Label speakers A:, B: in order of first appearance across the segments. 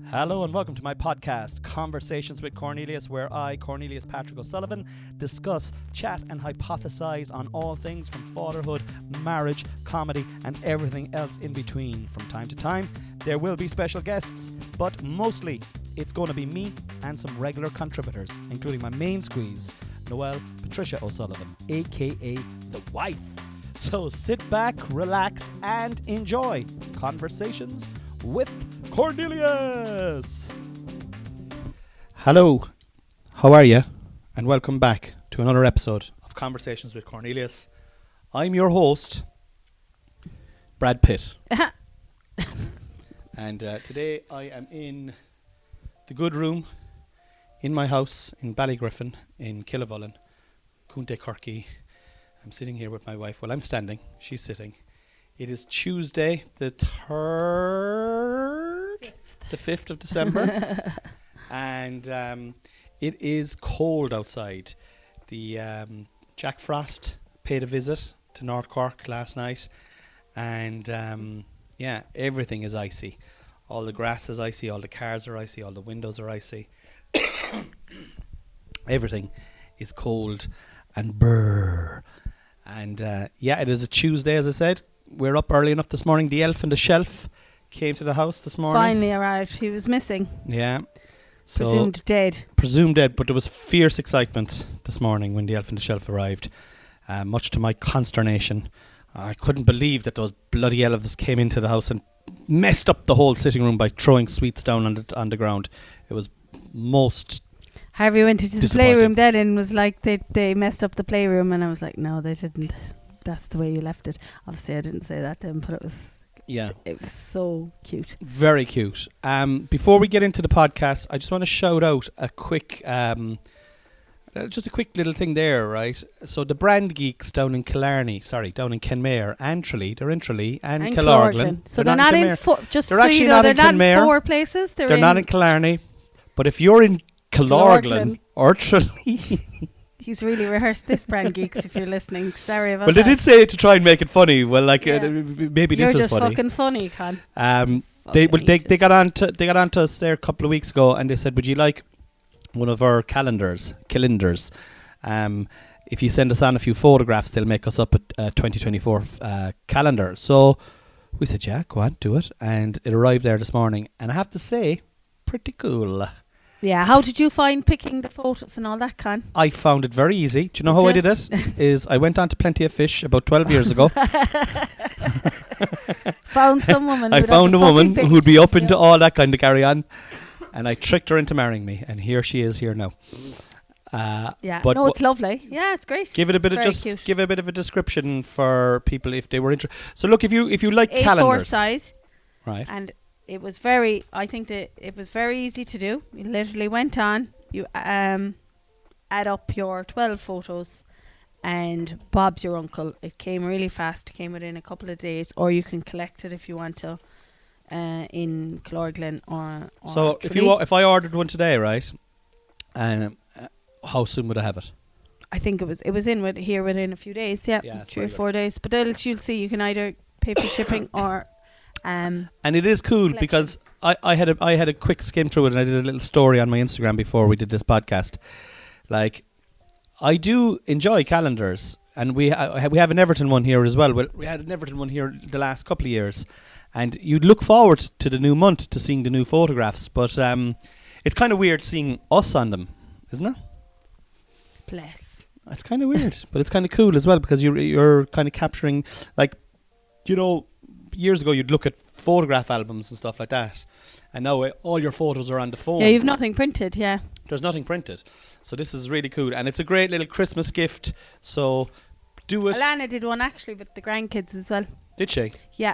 A: Hello and welcome to my podcast, Conversations with Cornelius, where I, Cornelius Patrick O'Sullivan, discuss, chat and hypothesize on all things from fatherhood, marriage, comedy and everything else in between. From time to time, there will be special guests, but mostly it's going to be me and some regular contributors, including my main squeeze, Noelle Patricia O'Sullivan, aka the wife. So sit back, relax and enjoy Conversations with Cornelius. Hello, how are you? And welcome back to another episode of Conversations with Cornelius. I'm your host, Brad Pitt. And today I am in the good room in my house in Ballygriffin in Killavullen, County Corky. I'm sitting here with my wife. Well, I'm standing. She's sitting. It is Tuesday, the 5th of December. And it is cold outside. The Jack Frost paid a visit to North Cork last night. And everything is icy. All the grass is icy, all the cars are icy, all the windows are icy. Everything is cold and brrr. And it is a Tuesday, as I said. We're up early enough this morning. The elf on the shelf came to the house this morning.
B: Finally arrived. He was missing.
A: Yeah. So
B: Presumed dead,
A: but there was fierce excitement this morning when the elf on the shelf arrived. Much to my consternation. I couldn't believe that those bloody elves came into the house and messed up the whole sitting room by throwing sweets down on the ground. It was most
B: Harvey went into the playroom then and was like, they messed up the playroom, and I was like, no, they didn't. That's the way you left it. Obviously, I didn't say that then, but it was so cute. Very cute.
A: Before we get into the podcast, I just want to shout out a quick, just a quick little thing there, right? So the Brand Geeks down in Kenmare and Tralee, they're in Tralee and Killorglin.
B: So they're not in four places.
A: They're not in Killarney. But if you're in Killorglin or Tralee...
B: He's really rehearsed this, Brand Geeks, if you're listening. Sorry about
A: that. Well, they did say it to try and make it funny. Well, maybe
B: you're
A: this is funny.
B: You're just fucking funny, Con.
A: They got on to us there a couple of weeks ago, and they said, would you like one of our calendars? If you send us on a few photographs, they'll make us up a 2024 calendar. So we said, yeah, go on, do it. And it arrived there this morning. And I have to say, pretty cool.
B: Yeah, how did you find picking the photos and all that, Con?
A: I found it very easy. Do you know how I did it? Is I went on to Plenty of Fish about 12 years ago.
B: Found some woman.
A: I found a woman who'd be up into all that kind of carry on, and I tricked her into marrying me, and here she is here now.
B: But it's lovely. Yeah, it's great.
A: Give it a bit give a bit of a description for people if they were interested. So look, if you like
B: A4
A: calendars,
B: size,
A: right?
B: And it was I think that it was very easy to do. You literally went on, you add up your 12 photos, and Bob's your uncle. It came really fast. It came within a couple of days, or you can collect it if you want to in Killorglin or
A: so if I ordered one today, right? How soon would I have it?
B: I think it was in within a few days. Yeah 3 or 4 days. But you'll see, you can either pay for shipping or.
A: And it is cool because I had a quick skim through it, and I did a little story on my Instagram before we did this podcast. Like, I do enjoy calendars, and we have an Everton one here as well. We had an Everton one here the last couple of years, and you'd look forward to the new month to seeing the new photographs. But it's kind of weird seeing us on them, isn't it?
B: Bless.
A: It's kind of weird, but it's kind of cool as well because you're kind of capturing, like, you know. Years ago, you'd look at photograph albums and stuff like that, and now all your photos are on the phone.
B: Yeah, you've nothing printed. Yeah,
A: there's nothing printed, so this is really cool, and it's a great little Christmas gift. So do it.
B: Alana did one actually with the grandkids as well.
A: Did she?
B: Yeah,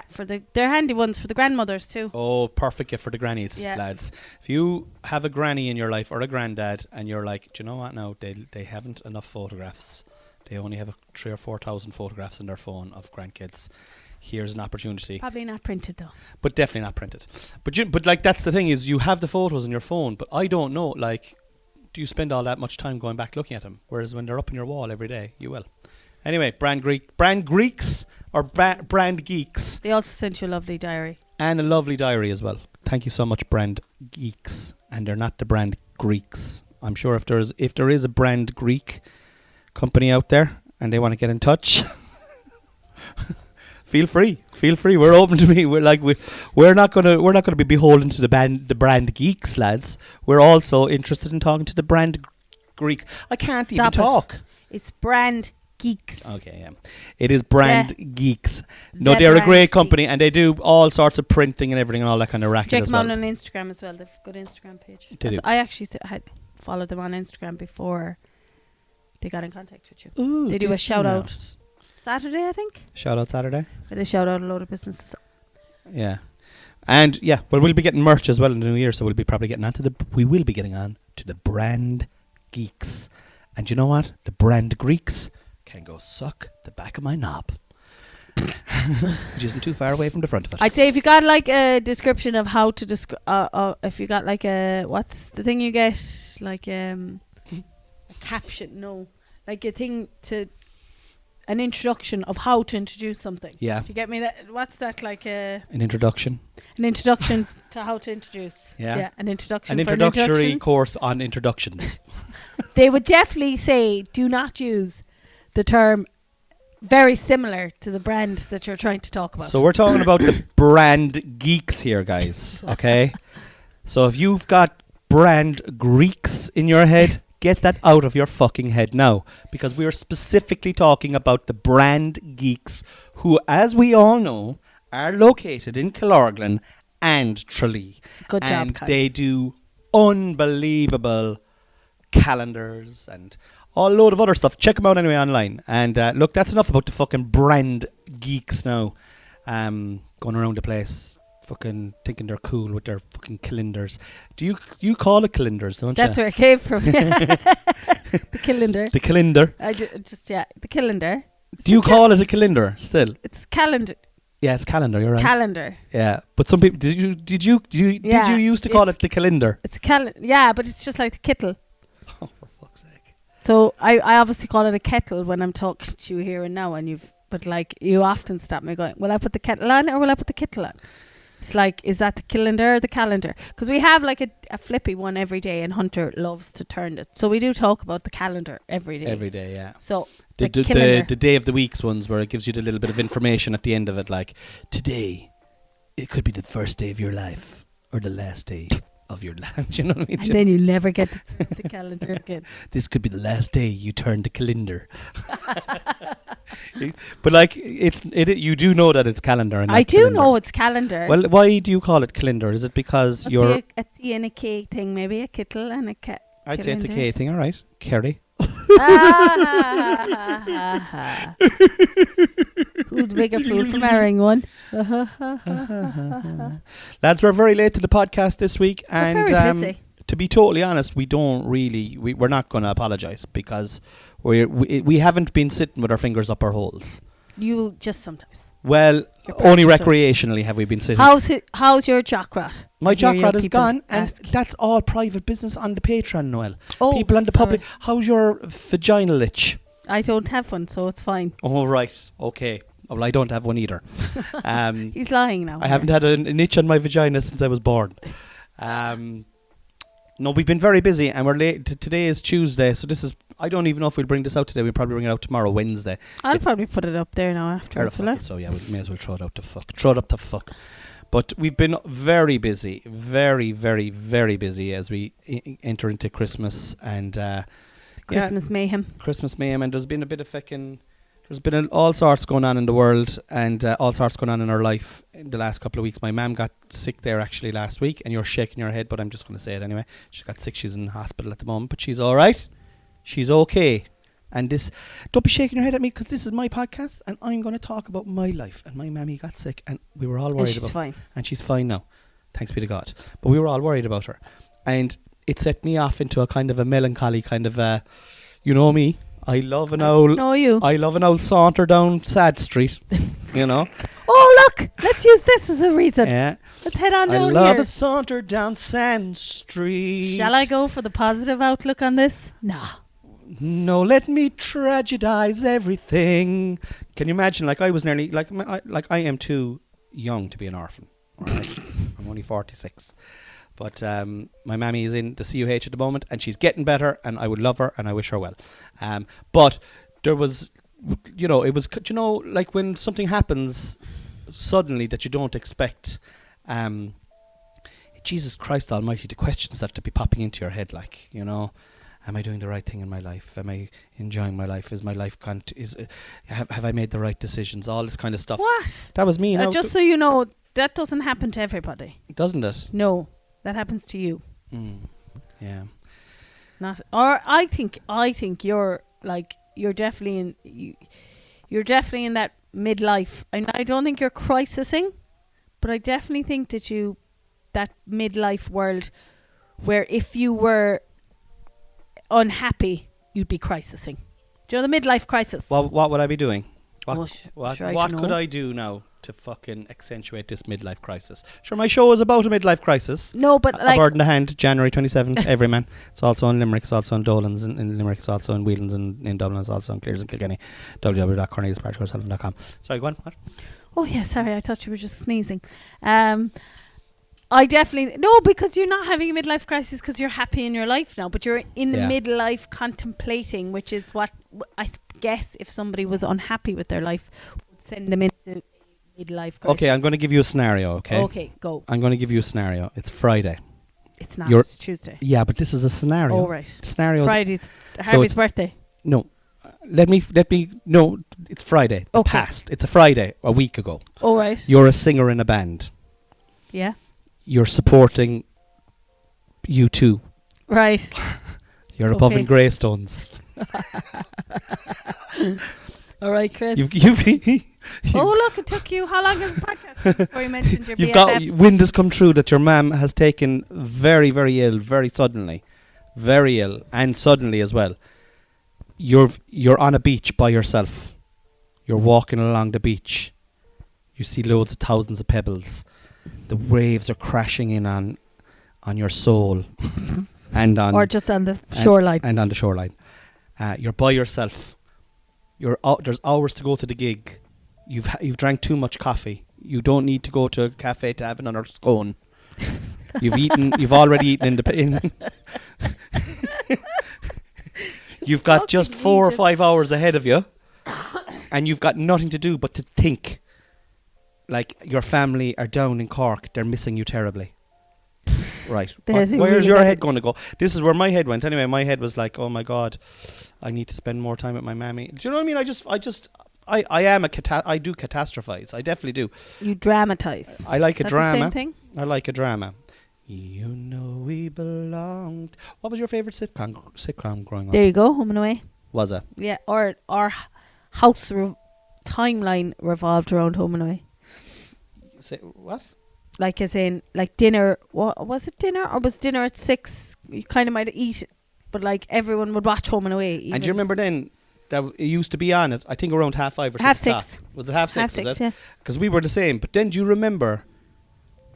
B: they're handy ones for the grandmothers too.
A: Oh, perfect gift for the grannies, lads. If you have a granny in your life or a granddad, and you're like, do you know what? Now they haven't enough photographs. They only have 3,000 or 4,000 photographs in their phone of grandkids. Here's an opportunity.
B: Probably not printed though.
A: But definitely not printed. But like, that's the thing, is you have the photos on your phone, but I don't know, like, do you spend all that much time going back looking at them? Whereas when they're up on your wall every day, you will. Anyway, Brand Geeks. They also sent you a lovely diary. And a lovely diary as well. Thank you so much, brand geeks. And they're not the brand Greeks. I'm sure if there is a brand Greek company out there and they want to get in touch, feel free. We're open to me. We're not gonna be beholden to the brand geeks, lads. We're also interested in talking to the brand Greek. I can't even talk.
B: It's brand geeks.
A: Okay, yeah. It is brand geeks. No, they're a great company and they do all sorts of printing and everything and all that kind of racket
B: Check
A: as
B: them
A: well.
B: out on Instagram as well. They've a good Instagram page.
A: They do.
B: I actually had followed them on Instagram before they got in contact with you.
A: Ooh,
B: they do a shout out Saturday, I think.
A: Shout out Saturday.
B: Where they shout out a load of businesses.
A: Yeah. And yeah, well, we'll be getting merch as well in the new year, so we will be getting on to the brand geeks. And you know what? The brand Greeks can go suck the back of my knob. Which isn't too far away from the front of it.
B: I'd say if you got like a description of how to if you got like a, what's the thing you get? Like a caption, no. Like a thing to, an introduction of how to introduce something.
A: Yeah.
B: Do you get me? That? What's that like a...
A: An introduction.
B: An introduction to how to introduce.
A: Yeah.
B: Yeah, an introduction.
A: An introductory course on introductions.
B: They would definitely say, do not use the term very similar to the brand that you're trying to talk about.
A: So we're talking about the brand geeks here, guys. Okay? So if you've got brand Greeks in your head, get that out of your fucking head now. Because we are specifically talking about the brand geeks who, as we all know, are located in Killorglin and Tralee.
B: Good job,
A: and
B: Kyle.
A: they do unbelievable calendars and a load of other stuff. Check them out anyway online. And look, that's enough about the fucking brand geeks now. Going around the place, fucking thinking they're cool with their fucking calendars. Do you call it calendars, don't you?
B: That's where it came from. The calendar.
A: The calendar.
B: The calendar.
A: Do you call it a calendar still?
B: It's calendar.
A: Yeah, it's calendar. You're right.
B: Calendar.
A: Yeah, but some people did you used to call it the calendar?
B: It's calendar. Yeah, but it's just like the kettle.
A: Oh, for fuck's sake!
B: So I obviously call it a kettle when I'm talking to you here and now, but like you often stop me going, will I put the kettle on or will I put the kettle on? It's like, is that the calendar or the calendar? Because we have like a flippy one every day, and Hunter loves to turn it. So we do talk about the calendar every day.
A: Every day, yeah.
B: So
A: the day of the weeks ones where it gives you the little bit of information at the end of it, like today, it could be the first day of your life or the last day of your life. Do you know what I mean?
B: And then you never get the calendar again.
A: This could be the last day you turn the calendar. But like you do know that it's calendar. And
B: I do
A: calendar.
B: know it's calendar.
A: Well, why do you call it calendar? Is it because
B: Must
A: you're...
B: be a T and a K thing, maybe a kettle and a cat.
A: I'd say it's a K thing, all right. Kerry.
B: Who's the bigger fool for marrying one?
A: Lads, we're very late to the podcast this week, and
B: very busy.
A: To be totally honest, we're not going to apologise because we haven't been sitting with our fingers up our holes.
B: You just sometimes.
A: Well, only recreationally have we been sitting.
B: How's your jock rat?
A: My jock rat is gone, and that's all private business on the Patreon, Noel.
B: Oh,
A: people on the public. How's your vaginal itch?
B: I don't have one, so it's fine.
A: Oh, right. Okay. Well, I don't have one either.
B: He's lying now.
A: I haven't had an itch on my vagina since I was born. No, we've been very busy, and we're late. Today is Tuesday, so this is... I don't even know if we'll bring this out today. We'll probably bring it out tomorrow, Wednesday.
B: I'll probably put it up there now after.
A: So yeah, we may as well throw it out to fuck. Throw it up to fuck. But we've been very busy, very, very, very busy as we enter into Christmas and...
B: Christmas mayhem.
A: Christmas mayhem, and there's been a bit of fucking... There's been all sorts going on in the world and all sorts going on in our life in the last couple of weeks. My mum got sick there actually last week, and you're shaking your head, but I'm just going to say it anyway. She got sick. She's in hospital at the moment, but she's all right. She's okay. And don't be shaking your head at me because this is my podcast, and I'm going to talk about my life. And my mammy got sick, and we were all worried about her.
B: She's fine.
A: And she's fine now. Thanks be to God. But we were all worried about her. And it set me off into a kind of a melancholy kind of you know me. I love an old...
B: No, you.
A: I love an old saunter down Sad Street, you know.
B: Oh, look! Let's use this as a reason.
A: Yeah.
B: Let's head on down
A: I love
B: here.
A: a saunter down Sand Street.
B: Shall I go for the positive outlook on this? Nah.
A: No, let me tragedize everything. Can you imagine? Like I was nearly... I am too young to be an orphan. All right? I'm only 46. But my mammy is in the CUH at the moment, and she's getting better, and I would love her, and I wish her well. But there was, it was, like when something happens suddenly that you don't expect, Jesus Christ Almighty, the questions that to be popping into your head, like, am I doing the right thing in my life? Am I enjoying my life? Is my life have I made the right decisions? All this kind of stuff.
B: What?
A: That was me.
B: Just so you know, that doesn't happen to everybody.
A: Doesn't it?
B: No, that happens to you.
A: Yeah.
B: Not. Or I think you're like you're definitely in that midlife. I don't think you're crisising, but I definitely think that midlife world where if you were unhappy, you'd be crisising. Do you know the midlife crisis?
A: Well, what would I be doing?
B: What
A: could I do now to fucking accentuate this midlife crisis? Sure, my show is about a midlife crisis.
B: No, but
A: A Bird in the Hand, January 27th, Everyman. It's also in Limerick, it's also in Dolan's in Limerick, it's also in Whelan's in Dublin, it's also in Clears and Kilkenny, www.corneliuspadcasters.com. Sorry, go on. What?
B: Oh yeah, sorry, I thought you were just sneezing. I definitely because you're not having a midlife crisis because you're happy in your life now, but you're in the midlife contemplating, which is what I guess if somebody was unhappy with their life would send them into midlife crisis.
A: Okay, I'm going to give you a scenario.
B: Okay, go.
A: I'm going to give you a scenario. It's Friday.
B: It's not. It's Tuesday.
A: Yeah, but this is a scenario.
B: Oh right.
A: Scenario.
B: Friday's Harvey's birthday.
A: No. Let me. No, it's Friday. The past. It's a Friday a week ago.
B: Oh right.
A: You're a singer in a band.
B: Yeah.
A: You're supporting U2.
B: Right.
A: You're above in Greystones.
B: All right, Chris.
A: Oh
B: look, it took you. How long is the podcast before you mentioned your
A: You've
B: BFF?
A: got wind has come true that your mum has taken very, very ill, very suddenly, very ill, and suddenly as well. You're on a beach by yourself. You're walking along the beach. You see loads of thousands of pebbles. The waves are crashing in on your soul, and on
B: or just on the shoreline.
A: And on the shoreline. You're by yourself. There's hours to go to the gig. You've drank too much coffee. You don't need to go to a cafe to have another scone. You've already eaten in You've got just 4 or 5 hours ahead of you, and you've got nothing to do but to think. Like your family are down in Cork, they're missing you terribly. Right. Where's your head going to go? This is where my head went. Anyway, my head was like, oh my God, I need to spend more time with my mammy. Do you know what I mean? I do catastrophize. I definitely do.
B: You dramatize.
A: I like a drama.
B: The same thing?
A: I like a drama. You know we belonged. What was your favourite sitcom growing up?
B: There you go, Home and Away.
A: Was it?
B: Yeah, or our house timeline revolved around Home and Away.
A: What?
B: Like as in, like dinner. What was it? Dinner or was dinner at 6? You kind of might eat, but like everyone would watch Home and Away. Even.
A: And do you remember then that it used to be on it? I think around 5:30 or 6.
B: Half 6.
A: Was it 6:30?
B: Half 6, yeah.
A: Because we were the same. But then do you remember?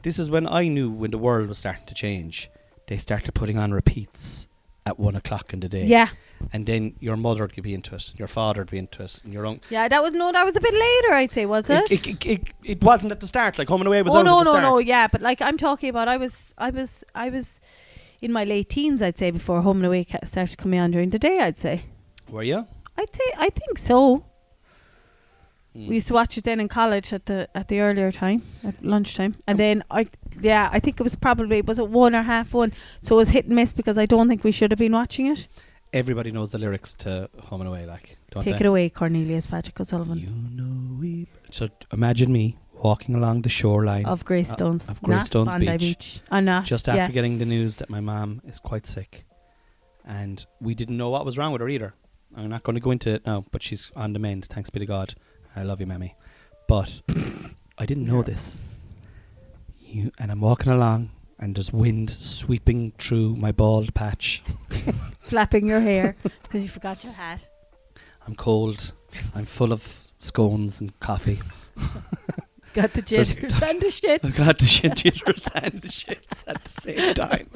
A: This is when I knew when the world was starting to change. They started putting on repeats at 1 o'clock in the day.
B: Yeah.
A: And then your mother could be into it, your father would be into it, and your own.
B: Yeah, that was a bit later, I'd say, was it?
A: It wasn't at the start. Like Home and Away was out at the start.
B: No, yeah, but like I'm talking about, I was in my late teens, I'd say, before Home and Away started coming on during the day. I'd say.
A: Were you?
B: I think so. We used to watch it then in college at the earlier time, at lunchtime, and then I think it was 1 or 1:30. So it was hit and miss because I don't think we should have been watching it.
A: Everybody knows the lyrics to Home and Away, like, don't they?
B: Take it away, Cornelius Patrick O'Sullivan.
A: You know we. So imagine me walking along the shoreline
B: of Greystones,
A: of Greystones
B: Bondi
A: Beach. Just after getting the news that my mum is quite sick, and we didn't know what was wrong with her either. I'm not going to go into it now, but she's on the mend. Thanks be to God. I love you, Mammy. But I didn't know this. And I'm walking along, and there's wind sweeping through my bald patch.
B: Flapping your hair because you forgot your hat.
A: I'm cold. I'm full of scones and coffee.
B: It's got the jitters and the shit.
A: I've got the jitters and the shits at the same time.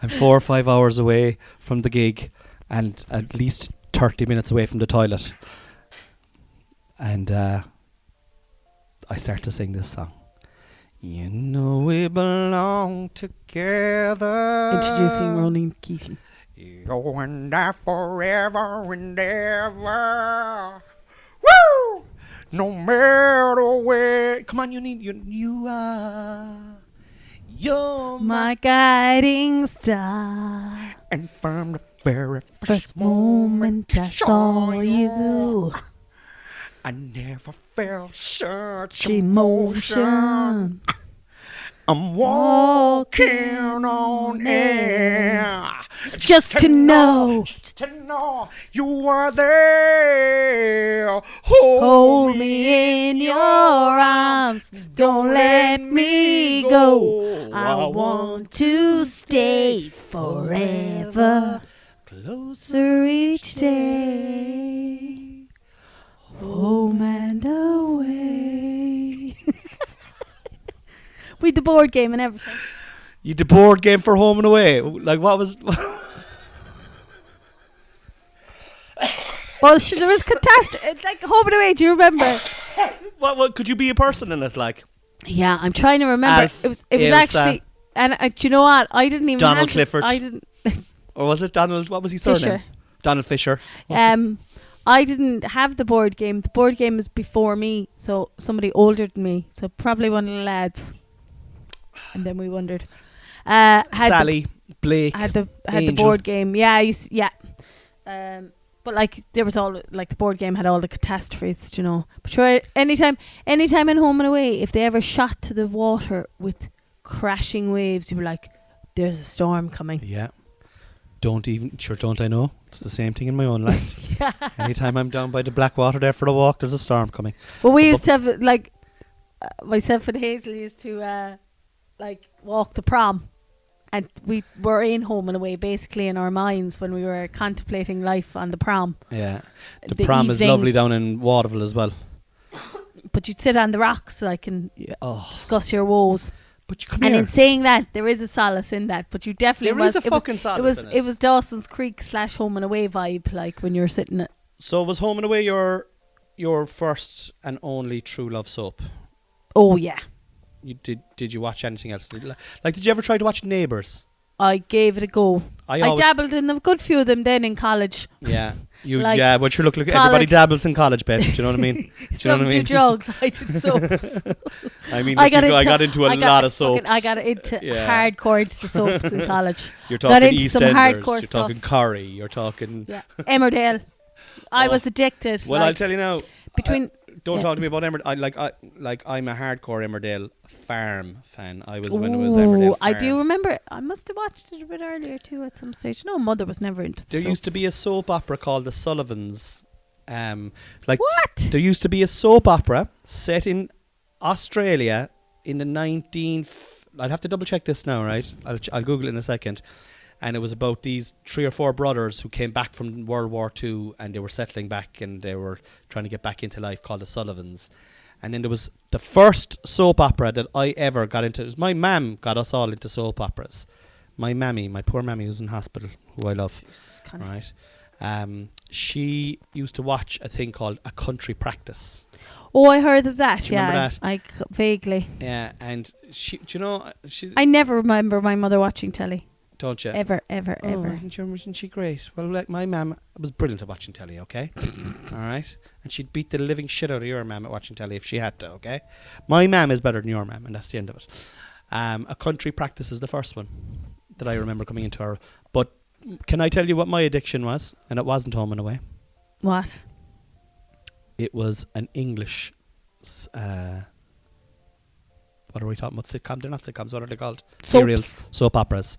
A: I'm 4 or 5 hours away from the gig and at least 30 minutes away from the toilet. And I start to sing this song. You know we belong together.
B: Introducing Ronan Keating.
A: You and I forever and ever. Woo! No matter where. Come on, you are. You're
B: My guiding star.
A: And from the very
B: First moment I saw you.
A: I never felt such
B: Emotion.
A: I'm walking on air.
B: Just to know
A: you are there.
B: Hold me in your arms. Don't let me go. I want to stay forever. Closer each day. Home and away. With the board game and everything.
A: You did board game for home and away. Like what was?
B: Well, there was catastrophe. Like home and away. Do you remember?
A: What could you be a person in it? Like
B: Yeah, I'm trying to remember.
A: Alf,
B: it was
A: Ilsa,
B: actually, and do you know what? I didn't even.
A: Donald
B: have
A: Clifford.
B: I didn't.
A: or was it Donald? What was his surname?
B: Fisher.
A: Donald Fisher.
B: I didn't have the board game. The board game was before me, so somebody older than me. So probably one of the lads. And then we wondered.
A: Sally, Blake,
B: had the
A: Angel.
B: board game. Yeah, but like there was all like the board game had all the catastrophes, you know. But sure, anytime in home and away, if they ever shot to the water with crashing waves, you were like, "There's a storm coming."
A: Yeah. Don't I know? It's the same thing in my own life.
B: Yeah.
A: Anytime I'm down by the black water there for a walk, there's a storm coming.
B: Well, we used to have like myself and Hazel used to like walk the prom, and we were in home and away basically in our minds when we were contemplating life on the prom.
A: Yeah, the prom is lovely down in Waterville as well.
B: But you'd sit on the rocks like and discuss your woes.
A: But you come
B: and
A: here.
B: in saying that, there is a solace in that. But you definitely
A: There is a fucking solace in it.
B: It was Dawson's Creek / home and away vibe, like when you're sitting at.
A: So was Home and Away your first and only true love soap?
B: Oh yeah.
A: You did you watch anything else? Did you ever try to watch Neighbours?
B: I gave it a go. I
A: always
B: dabbled in a good few of them then in college.
A: Yeah.
B: Like
A: but you look everybody dabbles in college, babe. Do you know what I mean? Do you know what I mean?
B: Do drugs. I did soaps.
A: I mean, I got into a lot of soaps.
B: I got into hardcore into the soaps in college.
A: You're talking
B: some
A: EastEnders.
B: hardcore
A: You're
B: stuff.
A: talking Corrie. You're talking
B: Emmerdale. I was addicted.
A: Well, I'll tell you now. Don't talk to me about Emmerdale. I'm a hardcore Emmerdale Farm fan. I was when it was Emmerdale Farm.
B: I do remember. I must have watched it a bit earlier too at some stage. No, Mother was never into
A: There
B: soaps.
A: used to be a soap opera called The Sullivans.
B: What?
A: There used to be a soap opera set in Australia in the I'd have to double check this now, right? I'll Google it in a second. And it was about these 3 or 4 brothers who came back from World War II and they were settling back and they were trying to get back into life, called The Sullivans. And then there was the first soap opera that I ever got into. It was my mum got us all into soap operas. My poor mammy who's in hospital, who I love. Right. She used to watch a thing called A Country Practice.
B: Oh, I heard of that.
A: Do you remember that?
B: I vaguely.
A: Yeah, and
B: I never remember my mother watching telly.
A: Don't you?
B: Ever.
A: Isn't she great? Well, like my mum was brilliant at watching telly, okay? All right? And she'd beat the living shit out of your mum at watching telly if she had to, okay? My mum is better than your mum, and that's the end of it. A Country Practice is the first one that I remember coming into her. But can I tell you what my addiction was? And it wasn't Home and Away.
B: What?
A: It was an English... what are we talking about? Sitcom? They're not sitcoms. What are they called?
B: Soaps.
A: Serials. Soap operas.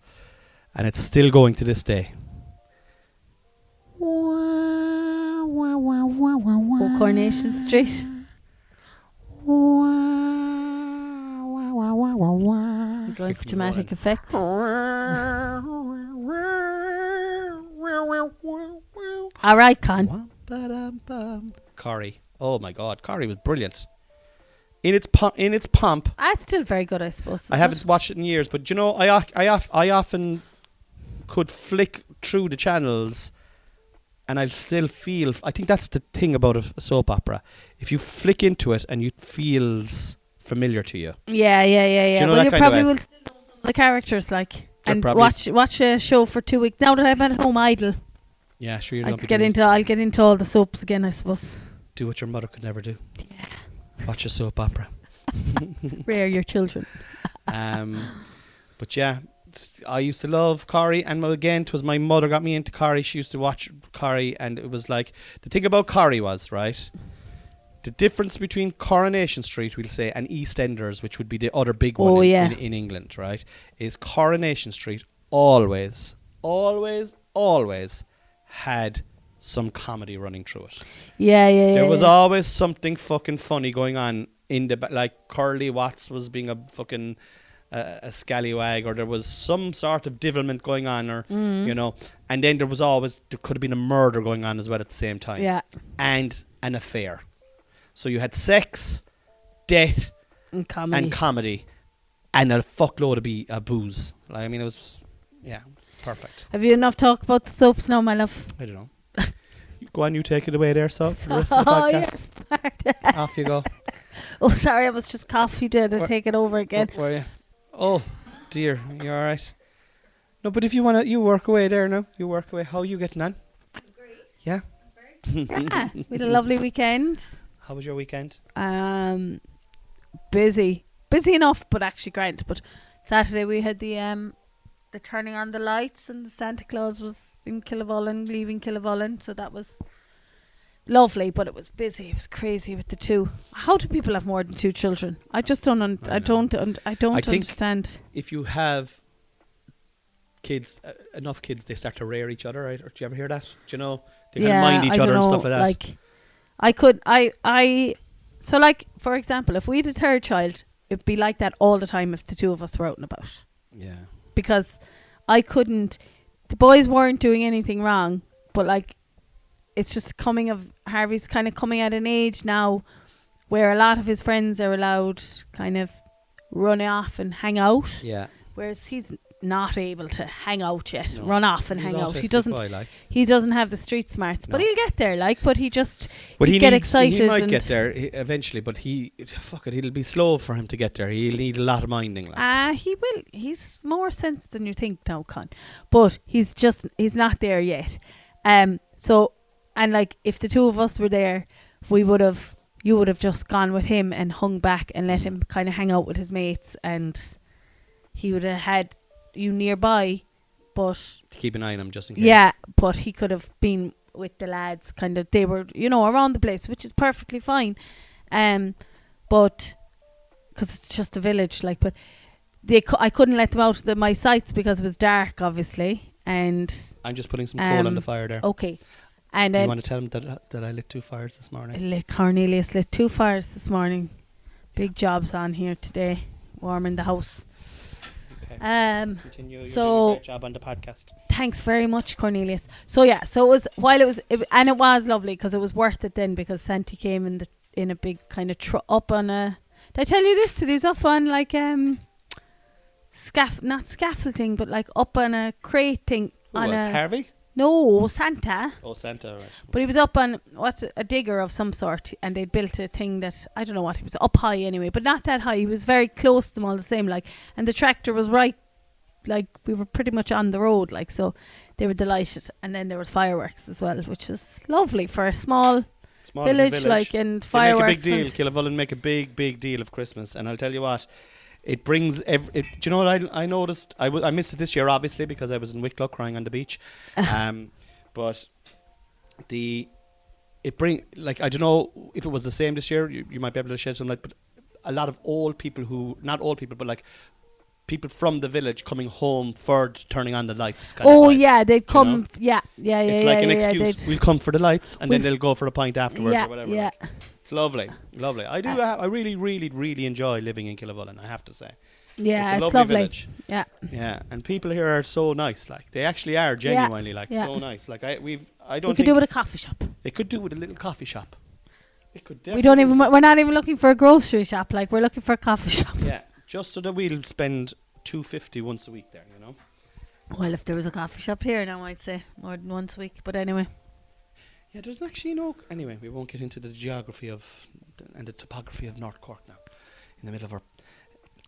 A: And it's still going to this day.
B: Oh, Coronation Street. Going for dramatic effect. All right, Con.
A: Corrie. Oh my God, Corrie was brilliant. In its pomp.
B: That's still very good, I suppose.
A: I haven't watched it in years, but you know, I often could flick through the channels and I'll still feel... I think that's the thing about a soap opera. If you flick into it and it feels familiar to you.
B: Yeah.
A: Do you know
B: Well,
A: that
B: you
A: kind of
B: probably
A: way?
B: will still know some of the characters, like,
A: They're
B: and
A: probably-
B: watch a show for 2 weeks. Now that I'm at home idle,
A: Yeah, sure you
B: I'll
A: don't be
B: get
A: doing
B: into all the soaps again, I suppose.
A: do what your mother could never do. Watch a soap opera.
B: Rear your children.
A: But yeah, I used to love Corrie, and again, 'twas my mother got me into Corrie. She used to watch Corrie, and it was like, the thing about Corrie was, right, the difference between Coronation Street, we'll say, and EastEnders, which would be the other big one in England, right, is Coronation Street always had some comedy running through it. There was always something fucking funny going on in the like Curly Watts was being a fucking a scallywag, or there was some sort of devilment going on, or you know, and then there could have been a murder going on as well at the same time, and an affair. So you had sex, death, and comedy, and a fuckload of booze. Like, I mean, it was perfect.
B: Have you enough talk about the soaps now, my love?
A: I don't know. Go on, you take it away there, so for the rest of the podcast. Off you go.
B: Oh, sorry, I was just cough. You did. I'll take it over again.
A: Where are you? Oh, dear. You all right? No, but if you want to, you work away there now. You work away. How are you getting on?
C: Great.
A: Yeah?
B: Yeah, we had a lovely weekend.
A: How was your weekend?
B: Busy enough, but actually grand. But Saturday we had the turning on the lights, and the Santa Claus was in Killavullen, leaving Killavullen, so that was lovely. But it was busy. It was crazy with the two. How do people have more than 2 children? I just don't. I don't understand.
A: If you have kids, enough kids, they start to rear each other, right? Or do you ever hear that? Do you know? They kind of mind each other and stuff like that.
B: Like, so like, for example, if we had a third child, it'd be like that all the time if the two of us were out and about.
A: Yeah.
B: Because I couldn't, the boys weren't doing anything wrong, but like, it's just Harvey's kind of coming at an age now where a lot of his friends are allowed kind of run off and hang out.
A: Yeah.
B: Whereas he's not able to hang out yet,
A: No.
B: run off and hang out. He doesn't.
A: Boy, like.
B: He doesn't have the street smarts, but he'll get there. Like, but he just
A: He
B: get excited.
A: He might get there eventually, but it'll be slow for him to get there. He'll need a lot of minding. Like.
B: He will. He's more sense than you think now, Con. But he's not there yet. So, and like, if the two of us were there, you would have just gone with him and hung back and let him kind of hang out with his mates, and he would have had you nearby, but
A: to keep an eye on him just in case.
B: Yeah, but he could have been with the lads, kind of. They were, around the place, which is perfectly fine. But because it's just a village, like, but I couldn't let them out of my sights because it was dark, obviously. And
A: I'm just putting some coal on the fire there.
B: Okay. And
A: do
B: then
A: you want to tell them that I lit 2 fires this morning?
B: Cornelius lit 2 fires this morning. Big jobs on here today, warming the house.
A: Continue. You're doing a great job on the podcast.
B: Thanks very much, Cornelius. So yeah, so it was lovely because it was worth it then, because Santi came in a big kind of up on a. Did I tell you this? He was up on like not scaffolding, but like up on a crate thing.
A: Who was Harvey?
B: No, Santa.
A: Oh, Santa, right.
B: But he was up on a digger of some sort, and they built a thing that, I don't know what, he was up high anyway, but not that high. He was very close to them all the same, like, and the tractor was right, like, we were pretty much on the road, like, so they were delighted. And then there was fireworks as well, which was lovely for a small village, like, and fireworks.
A: They make a big deal. Killavullen make a big deal of Christmas, and I'll tell you what, it brings do you know what I noticed? I missed it this year, obviously, because I was in Wicklow crying on the beach. But it bring, like, I don't know if it was the same this year. You might be able to shed some light, but a lot of old people not old people, but like people from the village coming home for turning on the lights.
B: Yeah, they'd come. Yeah.
A: It's like an excuse. We'll come for the lights, and then they'll go for a pint afterwards or whatever.
B: Yeah.
A: Like. It's lovely. I really, really, really enjoy living in Killavullen, I have to say.
B: Yeah,
A: it's a lovely village.
B: Yeah.
A: Yeah, and people here are so nice. Like, they actually are genuinely so nice. Like, we could
B: do with a coffee shop.
A: They could do with a little coffee shop. It could.
B: We're not even looking for a grocery shop. Like, we're looking for a coffee shop.
A: Yeah, just so that we'll spend $2.50 once a week there.
B: Well, if there was a coffee shop here now, I'd say more than once a week. But anyway.
A: Yeah, there's actually no. Anyway, we won't get into the geography and the topography of North Cork now. in the middle of our.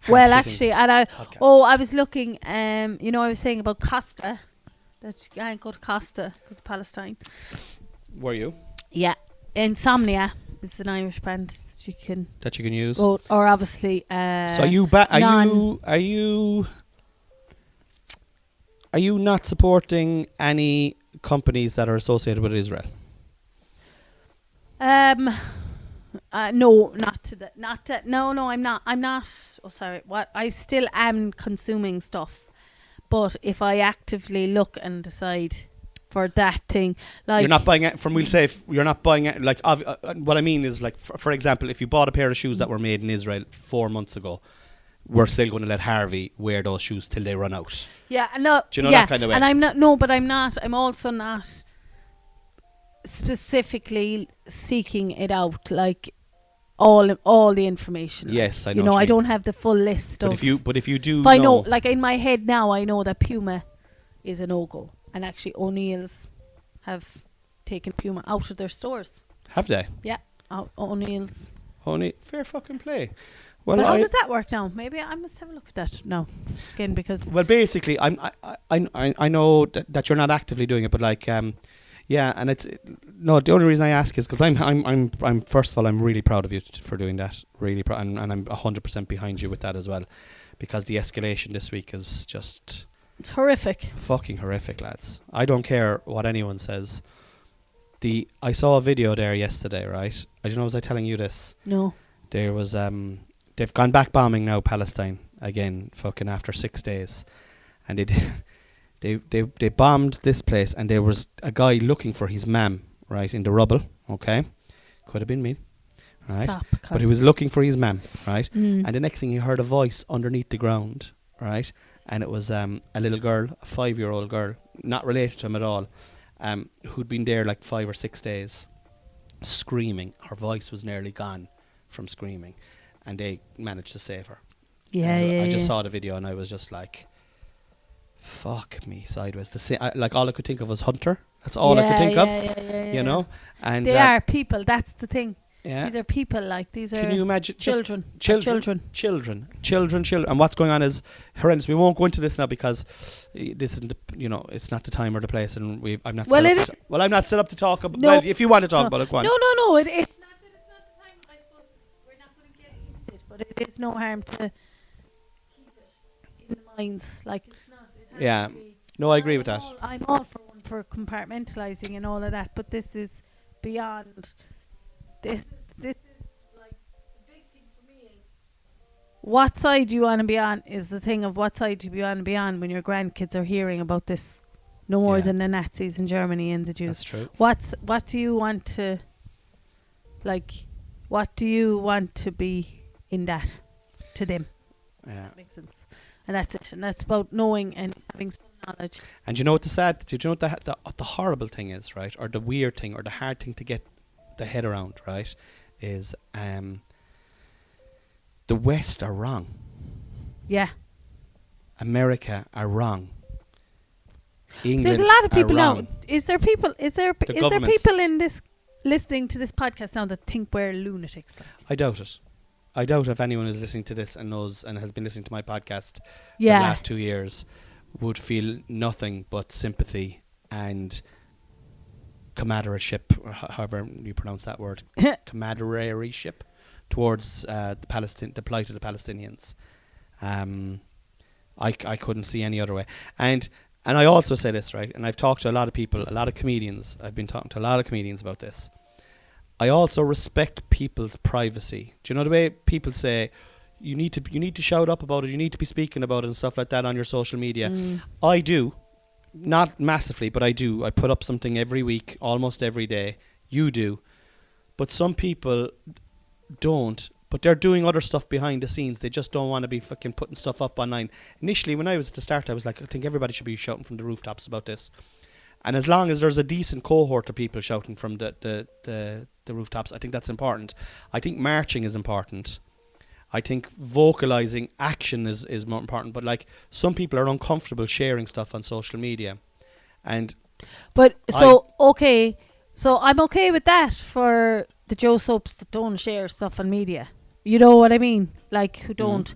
B: Well,
A: hard-hitting
B: actually, and I
A: podcast.
B: was looking. I was saying about Costa, that you can't go to Costa because of Palestine.
A: Were you
B: Yeah, Insomnia is an Irish band that you can
A: use?
B: go, or obviously.
A: So are you are you not supporting any companies that are associated with Israel?
B: No, not to that. Not to, no, I'm not. I'm not. Oh, sorry. What? I still am consuming stuff, but if I actively look and decide for that thing, like
A: You're not buying it from. We'll say you're not buying it. Like what I mean is, like for example, if you bought a pair of shoes that were made in Israel 4 months ago, we're still going to let Harvey wear those shoes till they run out.
B: Yeah, no.
A: Do you know
B: yeah,
A: that kind of way?
B: And I'm not. No, but I'm not. I'm also not specifically seeking it out, like all the information.
A: Yes, I know.
B: You know,
A: what
B: I
A: you mean.
B: don't have the full list
A: But
B: of.
A: if you do,
B: If I know, like in my head now, I know that Puma is a no-go, and actually O'Neill's have taken Puma out of their stores.
A: have they?
B: Yeah, O'Neill's.
A: Only fair fucking play. Well,
B: But how does that work now? Maybe I must have a look at that now again, because
A: well, basically, I know that you're not actively doing it, but like, yeah, and it's no. The only reason I ask is because I'm first of all, I'm really proud of you for doing that. Really proud, and I'm 100% behind you with that as well, because the escalation this week is just
B: it's horrific.
A: fucking horrific, lads. I don't care what anyone says. I saw a video there yesterday, right? I don't know, was I telling you this?
B: No.
A: There was they've gone back bombing now Palestine again, fucking after 6 days, and they bombed this place, and there was a guy looking for his mam, right, in the rubble. Okay, could have been me, right?
B: Stop.
A: But he was looking for his mam, right?
B: Mm.
A: And the next thing he heard a voice underneath the ground, right? And it was a little girl, a 5-year-old girl, not related to him at all, who'd been there like 5 or 6 days, screaming. Her voice was nearly gone from screaming, and they managed to save her.
B: Yeah,
A: And
B: yeah.
A: I just
B: yeah.
A: saw the video and I was just like, fuck me sideways. Like all I could think of was Hunter. That's all I could think of.
B: Yeah,
A: You know, and
B: they are people. That's the thing.
A: yeah.
B: These are people. Like these are.
A: Can you imagine just
B: children.
A: children, and what's going on is horrendous. We won't go into this now because this isn't, it's not the time or the place, and I'm not.
B: Well,
A: I'm not set up to talk about.
B: No.
A: Well, if you want to talk about it, go on.
B: No. It's not that it's not the time. I suppose we're not going to get into it, but it is no harm to keep it in the minds. Like it's not. It has
A: Yeah.
B: to be.
A: No, I agree with that.
B: I'm all for compartmentalizing and all of that, but this is beyond. This is like the big thing for me is what side you want to be on is the thing of what side you want to be on when your grandkids are hearing about this, no more
A: Yeah.
B: than the Nazis in Germany and the Jews.
A: That's true.
B: What do you want to like? What do you want to be in that to them?
A: Yeah.
B: That makes sense. And that's it. And that's about knowing and having some knowledge.
A: And you know what the horrible thing is, right? Or the weird thing, or the hard thing to get the head around, right? Is the West are wrong.
B: Yeah.
A: America are wrong. England
B: There's a lot of
A: are
B: people now.
A: wrong.
B: Is there people
A: governments.
B: people in this listening to this podcast now that think we're lunatics? Like?
A: I doubt it. I doubt if anyone is listening to this and knows and has been listening to my podcast for
B: Yeah.
A: the last 2 years would feel nothing but sympathy and camaradership, or however you pronounce that word, camaradership towards the plight of the Palestinians. I couldn't see any other way. And I also say this, right? And I've talked to a lot of people, a lot of comedians. I've been talking to a lot of comedians about this. I also respect people's privacy. Do you know the way people say you need to shout up about it, you need to be speaking about it and stuff like that on your social media? I do. Not massively, but I do. I put up something every week, almost every day. You do. But some people don't. But they're doing other stuff behind the scenes. They just don't want to be fucking putting stuff up online. Initially, when I was at the start, I was like, I think everybody should be shouting from the rooftops about this. And as long as there's a decent cohort of people shouting from the rooftops, I think that's important. I think marching is important. I think vocalizing action is more important. But like, some people are uncomfortable sharing stuff on social media. And
B: But okay, so I'm okay with that for the Joe Soaps that don't share stuff on media. You know what I mean? Like, who don't.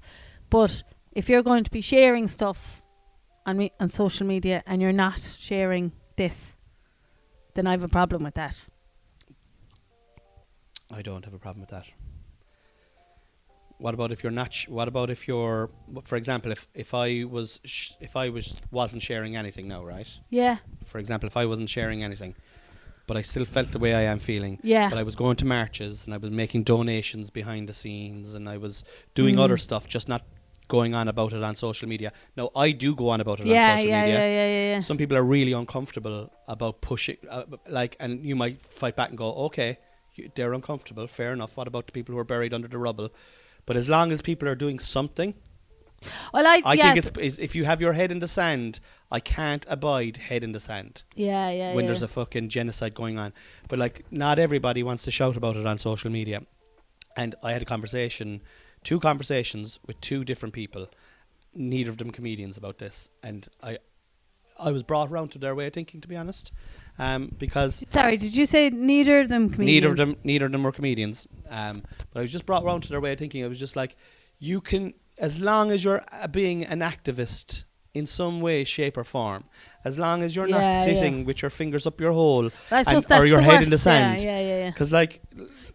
B: But if you're going to be sharing stuff on social media and you're not sharing this, then I have a problem with that.
A: I don't have a problem with that. What about if you're not? What about if you're, for example, if I wasn't sharing anything now, right?
B: Yeah.
A: For example, if I wasn't sharing anything, but I still felt the way I am feeling.
B: Yeah.
A: But I was going to marches and I was making donations behind the scenes and I was doing other stuff, just not going on about it on social media. Now, I do go on about it on social media.
B: Yeah.
A: Some people are really uncomfortable about pushing, and you might fight back and go, okay, they're uncomfortable, fair enough. What about the people who are buried under the rubble? But as long as people are doing something,
B: well,
A: I think it's if you have your head in the sand, I can't abide head in the sand.
B: Yeah.
A: When there's a fucking genocide going on. But like, not everybody wants to shout about it on social media. And I had two conversations with two different people, neither of them comedians, about this. And I was brought around to their way of thinking, to be honest. Because
B: sorry, did you say neither of them comedians?
A: Neither of them were comedians. But I was just brought around to their way of thinking. I was just like, you can, as long as you're being an activist in some way, shape or form, as long as you're not sitting with your fingers up your hole or your head in the sand.
B: Yeah.
A: Because like,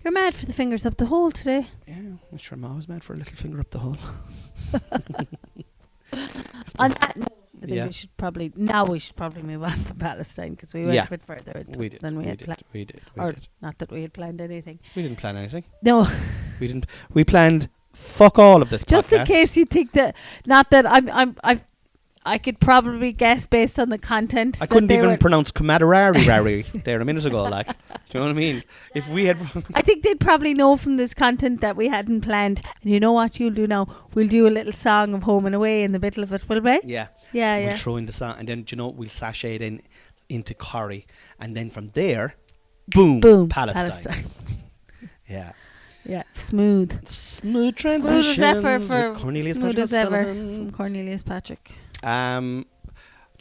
B: you're mad for the fingers up the hole today.
A: Yeah, I'm sure I'm always mad for a little finger up the hole.
B: On that note, I think we should probably move on from Palestine, because we went a bit further than we had planned. We did. Not that we had planned anything.
A: We didn't plan anything.
B: No.
A: We didn't. We planned fuck all of this
B: just
A: podcast.
B: In case you think that, not that I could probably guess based on the content.
A: I couldn't even pronounce Kamadarari there a minute ago. Like, do you know what I mean? If we had,
B: I think they'd probably know from this content that we hadn't planned. And you know what you'll do now? We'll do a little song of Home and Away in the middle of it, will we?
A: Yeah.
B: We'll
A: throw in the song, and then we'll sashay it into Corrie, and then from there, boom, Palestine. Yeah.
B: Yeah, smooth
A: transitions.
B: Smooth as ever
A: for Cornelius
B: smooth
A: Patrick
B: as ever
A: Sullivan.
B: from Cornelius Patrick.
A: Do you know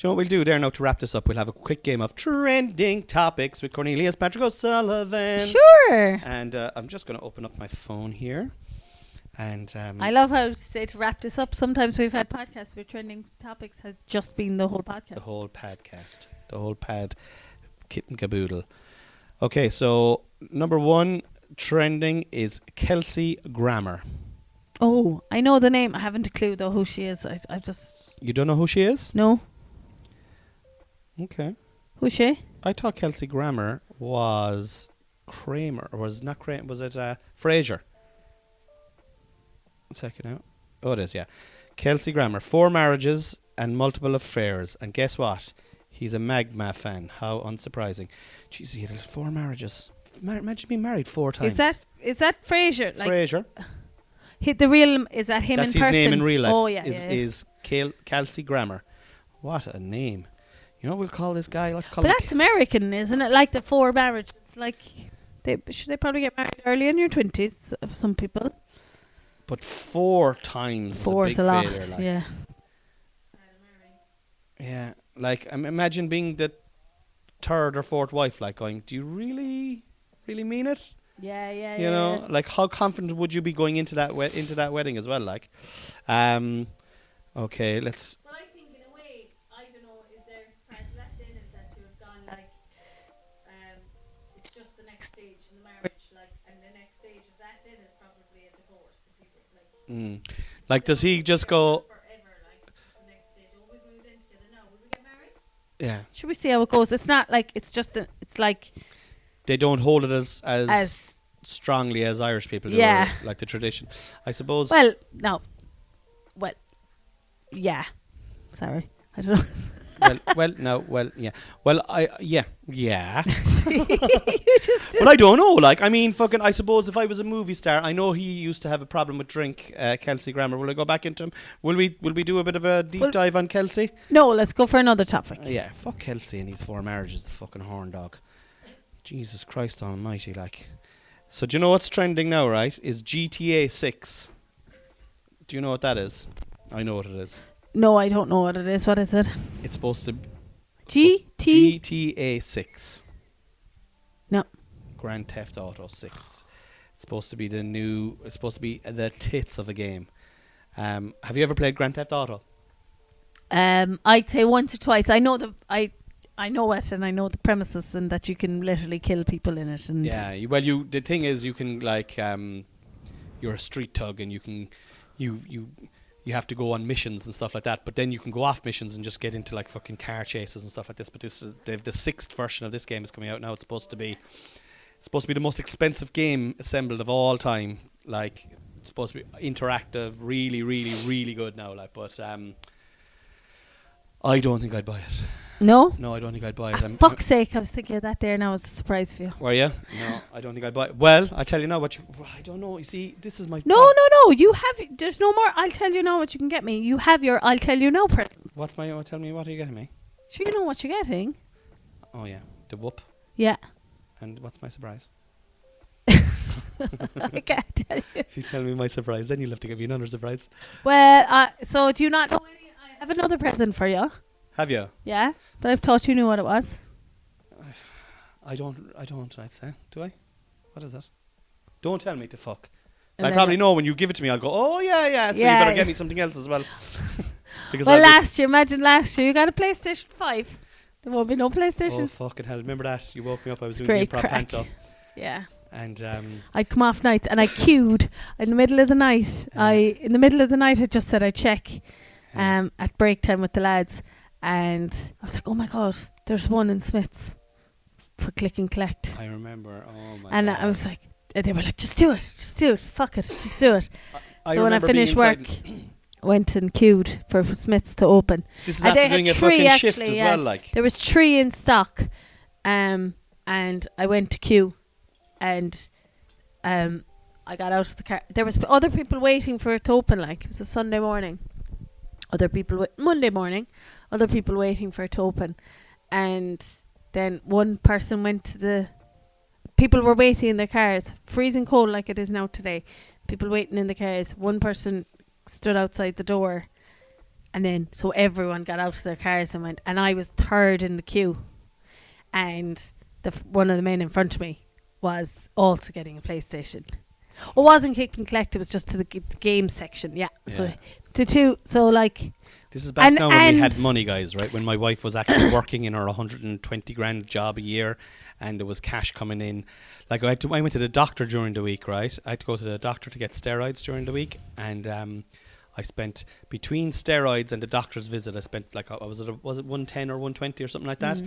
A: what we'll do there now to wrap this up? We'll have a quick game of trending topics with Cornelius Patrick O'Sullivan.
B: Sure.
A: And I'm just going to open up my phone here. And
B: I love how you say to wrap this up. Sometimes we've had podcasts where trending topics has just been the whole podcast.
A: The whole podcast. The whole kit and caboodle. Okay, so number one trending is Kelsey Grammer.
B: Oh, I know the name. I haven't a clue though who she is. I just...
A: You don't know who she is?
B: No.
A: Okay.
B: Who's she?
A: I thought Kelsey Grammer was Kramer. Or was not Kramer. Was it Frasier? Check it out. Oh, it is, yeah. Kelsey Grammer. 4 marriages and multiple affairs. And guess what? He's a Magma fan. How unsurprising. Jeez, he had 4 marriages. Imagine being married 4 times.
B: Is that Frasier?
A: Like Frasier.
B: The real, is that him
A: That's
B: in person?
A: That's his name in real life.
B: Oh, yeah.
A: Is Kelsey Grammer. What a name. You know what we'll call this guy? Let's call
B: him...
A: But
B: that's American, isn't it? Like the 4 marriages. Like, should they probably get married early in your 20s? Some people. But
A: 4 times
B: 4
A: is a big
B: lot,
A: failure, like.
B: yeah.
A: Yeah, like imagine being the 3rd or 4th wife, like going, do you really mean it?
B: Yeah.
A: You know, like how confident would you be going into that wedding as well? Like, okay, let's.
B: Well, I think in a way, I don't know, is there part of that in it that you have gone like, it's just the next stage in the marriage, like, and the next stage of that then is probably a divorce. If you like.
A: Like, does he just go?
B: Forever, like, the next stage. Oh, we've moved in together now. Will we get married?
A: Yeah.
B: Should we see how it goes? It's not like it's just. It's like.
A: They don't hold it as strongly as Irish people do,
B: yeah.
A: Like the tradition, I suppose.
B: Well, no. Well, yeah. Sorry, I don't know.
A: yeah. Well, yeah.
B: You just
A: well, I don't know. Like, I mean, fucking. I suppose if I was a movie star, I know he used to have a problem with drink. Kelsey Grammer. Will I go back into him? Will we do a bit of a deep dive on Kelsey?
B: No, let's go for another topic.
A: Yeah, fuck Kelsey and his 4 marriages. The fucking horn dog. Jesus Christ Almighty, like. So do you know what's trending now, right? Is GTA 6. Do you know what that is? I know what it is.
B: No, I don't know what it is. What is it?
A: It's supposed to... GTA 6.
B: No.
A: Grand Theft Auto 6. It's It's supposed to be it's supposed to be the tits of a game. Have you ever played Grand Theft Auto?
B: I'd say once or twice. I know I know it, and I know the premises, and that you can literally kill people in it. And
A: Yeah. The thing is, you can like you're a street thug, and you have to go on missions and stuff like that. But then you can go off missions and just get into like fucking car chases and stuff like this. But the 6th version of this game is coming out now. It's supposed to be the most expensive game assembled of all time. Like, it's supposed to be interactive, really, really, really good now. Like, but I don't think I'd buy it.
B: No,
A: I don't think I'd buy it.
B: Fuck's sake, I was thinking of that there now as a surprise for you.
A: Were you? No, I don't think I'd buy it. Well, I tell you now what I don't know. You see, this is my...
B: No. You have... There's no more I'll tell you now what you can get me. You have your I'll tell you now presents.
A: Tell me, what are you getting me?
B: Sure, you know what you're getting.
A: Oh, yeah. The whoop.
B: Yeah.
A: And what's my surprise?
B: I can't tell you.
A: If you tell me my surprise, then you'll have to give me another surprise.
B: Well, so do you not know any... I have another present for you.
A: Have you?
B: Yeah, but I thought you knew what it was.
A: I don't, I'd say. Do I? What is it? Don't tell me to fuck.
B: And
A: I probably know when you give it to me, I'll go, oh, yeah, so you better get me something else as well. Because
B: imagine last year you got a PlayStation 5. There won't be no PlayStation.
A: Oh, fucking hell. Remember that? You woke me up, I was doing
B: Great
A: the improv
B: crack.
A: panto.
B: Yeah.
A: And
B: I'd come off nights and I queued in the middle of the night. In the middle of the night, I just said I'd check at break time with the lads. And I was like, oh my God, there's one in Smith's for click and collect.
A: I remember, oh my God.
B: And I was like, they were like, just do it, fuck it, just do it. So when I finished work, went and queued for Smith's to open.
A: This is after doing a fucking shift as well, like.
B: There was 3 in stock, and I went to queue, and I got out of the car. There was other people waiting for it to open, like, it was a Sunday morning. Monday morning, other people waiting for it to open. And then one person went to people were waiting in their cars, freezing cold like it is now today. People waiting in the cars. One person stood outside the door, and then so everyone got out of their cars and went. And I was 3rd in the queue, and one of the men in front of me was also getting a PlayStation. It wasn't click and collect. It was just to the game section. Yeah. So to 2. So like.
A: This is back now when we had money, guys, right? When my wife was actually working in her 120 grand job a year, and there was cash coming in. Like I went to the doctor during the week, right? I had to go to the doctor to get steroids during the week, and I spent between steroids and the doctor's visit. I spent like was it 110 or 120 or something like that.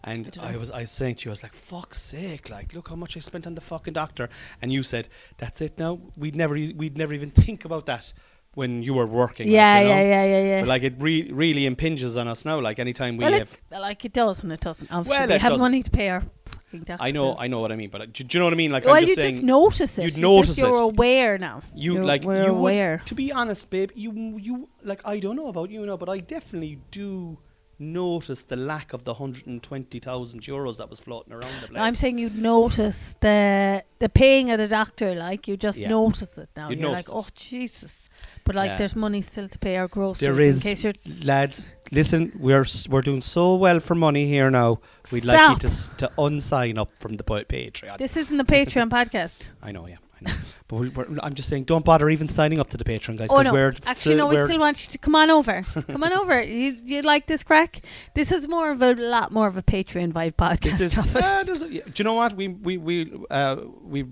A: And I was saying to you, I was like, fuck's sake, like, look how much I spent on the fucking doctor. And you said, that's it now. We'd never even think about that when you were working.
B: Yeah.
A: But like, it really impinges on us now. Like, anytime we have...
B: Like, it does and it doesn't. Obviously,
A: well,
B: we have money to pay our fucking doctor.
A: I know what I mean. But do you know what I mean? Like,
B: well,
A: I'm just saying...
B: just notice it.
A: You'd notice it.
B: You're aware now.
A: You're
B: aware.
A: To be honest, babe, you like, I don't know about you now, but I definitely do notice the lack of the 120,000 euros that was floating around the place.
B: I'm saying you'd notice the paying of the doctor, like, you just notice it now. You're like, oh Jesus, but like there's money still to pay our groceries.
A: There is,
B: in case you're
A: lads. Listen, we're doing so well for money here now. We'd like you to unsign up from the Patreon.
B: This isn't the Patreon podcast.
A: I know. But I'm just saying, don't bother even signing up to the Patreon, guys.
B: Oh no, actually no, we still want you to come on over. Come on over. You like this crack? This is lot more of a Patreon vibe podcast.
A: Do you know what?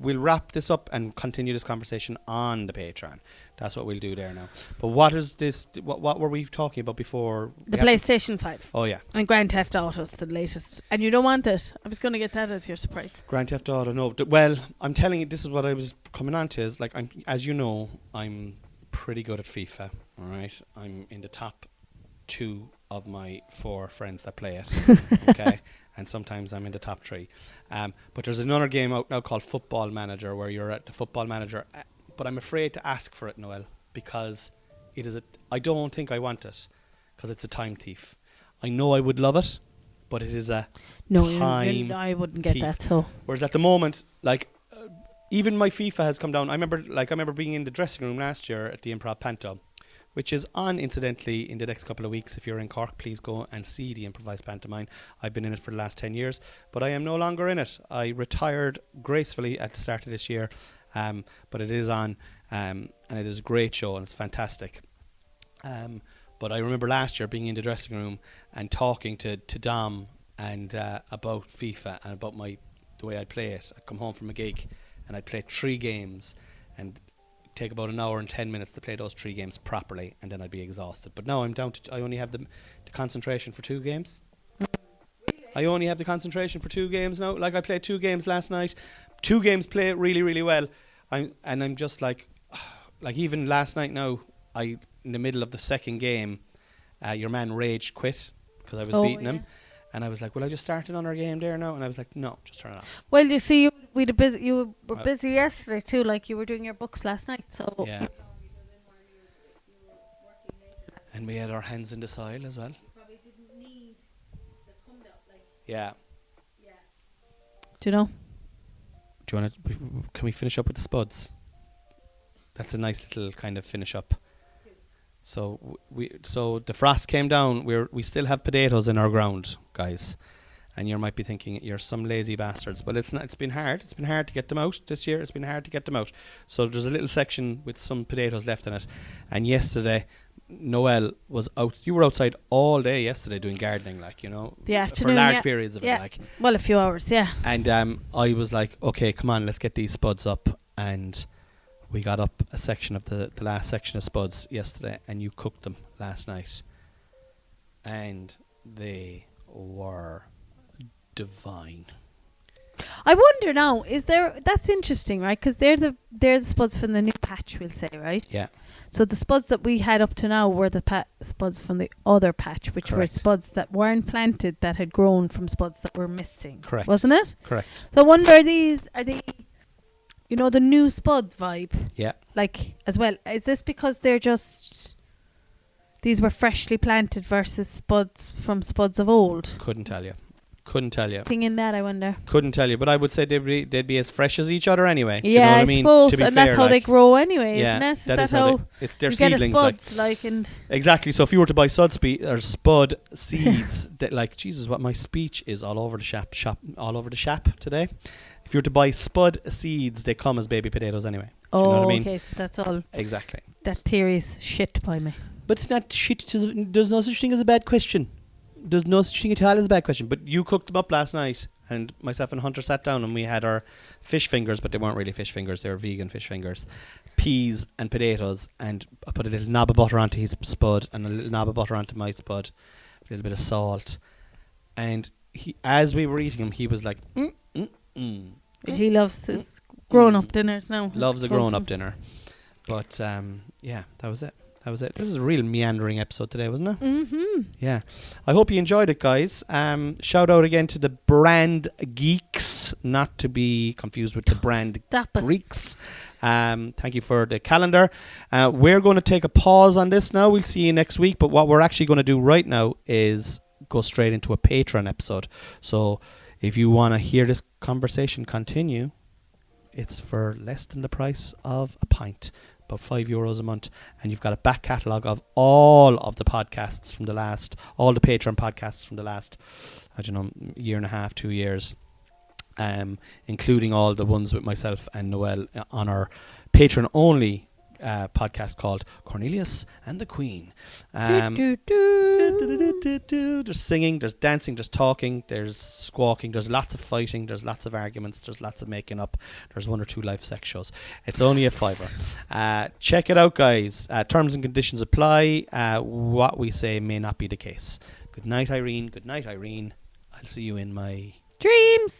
A: We'll wrap this up and continue this conversation on the Patreon. That's what we'll do there now. But what is this? What were we talking about before?
B: The PlayStation 5.
A: Oh yeah.
B: And Grand Theft Auto's the latest. And you don't want it. I was going to get that as your surprise.
A: Grand Theft Auto, no. Well, I'm telling you, this is what I was coming on to. Is like, as you know, I'm pretty good at FIFA. All right, I'm in the top 2 of my 4 friends that play it. Okay, and sometimes I'm in the top 3. But there's another game out now called Football Manager, where you're at the football manager. But I'm afraid to ask for it, Noel, because it is I don't think I want it, because it's a time thief. I know I would love it, but it is a time
B: I wouldn't get
A: thief.
B: that. So
A: whereas at the moment, like, even my FIFA has come down. I remember being in the dressing room last year at the Improv Panto, which is on, incidentally, in the next couple of weeks. If you're in Cork, please go and see the improvised pantomime. I've been in it for the last 10 years, but I am no longer in it. I retired gracefully at the start of this year, But it is on, and it is a great show and it's fantastic. But I remember last year being in the dressing room and talking to Dom and about FIFA and about the way I play it. I'd come home from a gig and I'd play 3 games and take about an hour and 10 minutes to play those 3 games properly, and then I'd be exhausted. But now I'm down to I only have the concentration for 2 games. I only have the concentration for 2 games now. Like, I played 2 games last night. 2 games play really, really well. I'm just like even last night now, in the middle of the second game, your man rage quit because I was beating him. And I was like, will I just start another game there now? And I was like, no, just turn it off.
B: Well, you see, you were busy yesterday too, like you were doing your books last night. So
A: yeah. And we had our hands in the soil as well.
B: Probably didn't need the come up, like.
A: Yeah.
B: Yeah. Do you know?
A: Do you want to? Can we finish up with the spuds? That's a nice little kind of finish up. So so the frost came down. We still have potatoes in our ground, guys, and you might be thinking you're some lazy bastards. But it's not. It's been hard. It's been hard to get them out this year. It's been hard to get them out. So there's a little section with some potatoes left in it. And yesterday, Noelle was out. You were outside all day yesterday doing gardening, like, you know,
B: The afternoon,
A: for large periods of it, like.
B: Well, a few hours, yeah.
A: And I was like, okay, come on, let's get these spuds up. And we got up a section of the last section of spuds yesterday, and you cooked them last night. And they were divine.
B: I wonder now, that's interesting, right? Because they're the spuds from the new patch, we'll say, right?
A: Yeah.
B: So the spuds that we had up to now were the spuds from the other patch, which
A: Correct.
B: were spuds that weren't planted, that had grown from spuds that were missing.
A: Correct.
B: Wasn't it?
A: Correct.
B: So I wonder, are they, you know, the new spud vibe?
A: Yeah.
B: Like, as well, is this because these were freshly planted versus spuds from spuds of old?
A: Couldn't tell you.
B: Thing in that, I wonder.
A: Couldn't tell you, but I would say they'd be as fresh as each other anyway. Do
B: Yeah,
A: you know what I mean?
B: suppose,
A: To be
B: and
A: fair,
B: that's how
A: like,
B: they grow anyway,
A: yeah,
B: isn't it? Is
A: that is
B: how
A: it's their
B: you get
A: seedlings,
B: a spud, like, and
A: exactly. So if you were to buy spud seeds, like, Jesus, what my speech is all over the shop today. If you were to buy spud seeds, they come as baby potatoes anyway. Do you know what I mean?
B: Okay, so that's all.
A: Exactly.
B: That theory's shit by me.
A: But it's not shit. There's no such thing as a bad question. There's no such thing at all as a bad question. But you cooked them up last night, and myself and Hunter sat down and we had our fish fingers, but they weren't really fish fingers. They were vegan fish fingers. Peas and potatoes, and I put a little knob of butter onto his spud and a little knob of butter onto my spud, a little bit of salt. And as we were eating them, he was like,
B: He loves his grown-up dinners now.
A: Loves a grown-up dinner. But yeah, that was it. This is a real meandering episode today, wasn't it?
B: Mm-hmm.
A: Yeah. I hope you enjoyed it, guys. Shout out again to the brand geeks, not to be confused with the brand Greeks. Thank you for the calendar. We're going to take a pause on this now. We'll see you next week. But what we're actually going to do right now is go straight into a Patreon episode. So if you want to hear this conversation continue, it's for less than the price of a pint. About €5 a month, and you've got a back catalogue of all of the podcasts from all the Patreon podcasts from the last, I don't know, year and a half, 2 years, including all the ones with myself and Noelle on our Patreon only podcast called Cornelius and the Queen. There's singing, there's dancing, there's talking, there's squawking, there's lots of fighting, there's lots of arguments, there's lots of making up, there's 1 or 2 live sex shows. It's only a $5. Check it out, guys. Terms and conditions apply. What we say may not be the case. Good night, Irene. I'll see you in my
B: dreams.